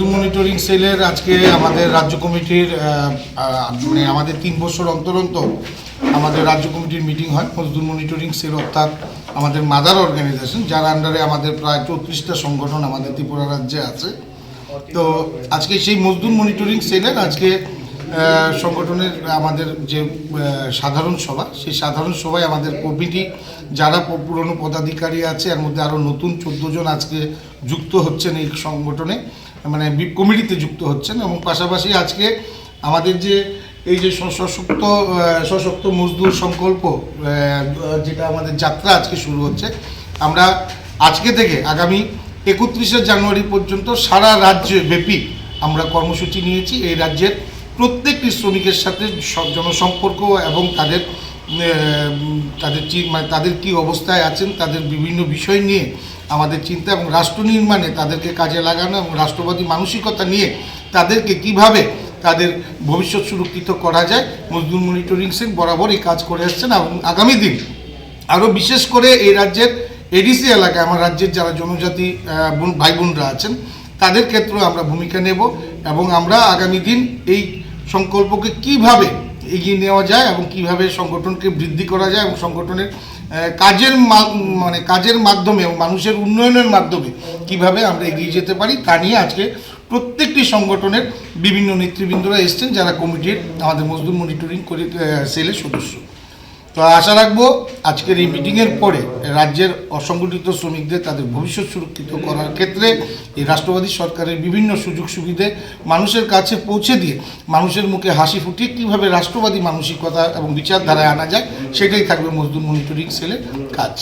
মজদুর monitoring সেলের আজকে আমাদের রাজ্য কমিটির মানে আমাদের 3 বছর অন্তর অন্তর আমাদের রাজ্য কমিটির মিটিং হয়। মজদুর মনিটরিং সেল অর্থাৎ আমাদের মাদার অর্গানাইজেশন, যার আন্ডারে আমাদের প্রায় 34টা সংগঠন আমাদের ত্রিপুরা রাজ্যে আছে। তো আজকে সেই মজদুর মনিটরিং সেলের আজকে সংগঠনের আমাদের যে সাধারণ সভা, সেই সাধারণ সভায় আমাদের কমিটি যারা পুরনো পদাধিকারী আছে, এর মধ্যে আরও নতুন 14 জন আজকে যুক্ত হচ্ছেন এই সংগঠনে, মানে কমিটিতে যুক্ত হচ্ছেন। এবং পাশাপাশি আজকে আমাদের যে এই যে সশক্ত মজদুর সংকল্প, যেটা আমাদের যাত্রা আজকে শুরু হচ্ছে, আমরা আজকে থেকে আগামী 31শে জানুয়ারি পর্যন্ত সারা রাজ্য ব্যাপী আমরা কর্মসূচি নিয়েছি। এই রাজ্যের প্রত্যেকটি শ্রমিকের সাথে জনসম্পর্ক এবং তাদের কি অবস্থায় আছেন, তাদের বিভিন্ন বিষয় নিয়ে আমাদের চিন্তা এবং রাষ্ট্র নির্মাণে তাদেরকে কাজে লাগানো এবং রাষ্ট্রবাদী মানসিকতা নিয়ে তাদেরকে কিভাবে তাদের ভবিষ্যৎ সুরক্ষিত করা যায়, মজদুর মনিটরিং সেল বরাবর এই কাজ করে আসছেন। এবং আগামী দিন আরও বিশেষ করে এই রাজ্যের এডিসি এলাকায় আমার রাজ্যের যারা জনজাতি ভাই বোনরা আছেন, তাদের ক্ষেত্রেও আমরা ভূমিকা নেব এবং আমরা আগামী দিন এই সংকল্পকে কিভাবে এগিয়ে নেওয়া যায় এবং কিভাবে সংগঠনকে বৃদ্ধি করা যায় এবং সংগঠনের কাজের মাধ্যমে এবং মানুষের উন্নয়নের মাধ্যমে কিভাবে আমরা এগিয়ে যেতে পারি, তা নিয়ে আজকে প্রত্যেকটি সংগঠনের বিভিন্ন নেতৃবৃন্দরা এসছেন, যারা কমিটির আমাদের মজদুর মনিটরিং সেলের সদস্য। তো আশা রাখবো আজকের এই মিটিংয়ের পরে রাজ্যের অসংগঠিত শ্রমিকদের তাদের ভবিষ্যৎ সুরক্ষিত করার ক্ষেত্রে এই রাষ্ট্রবাদী সরকারের বিভিন্ন সুযোগ সুবিধে মানুষের কাছে পৌঁছে দিয়ে মানুষের মুখে হাসি ফুটিয়ে কীভাবে রাষ্ট্রবাদী মানসিকতা এবং বিচারধারায় আনা যায়, সেটাই থাকবে মজদুর মনিটরিং সেলের কাজ।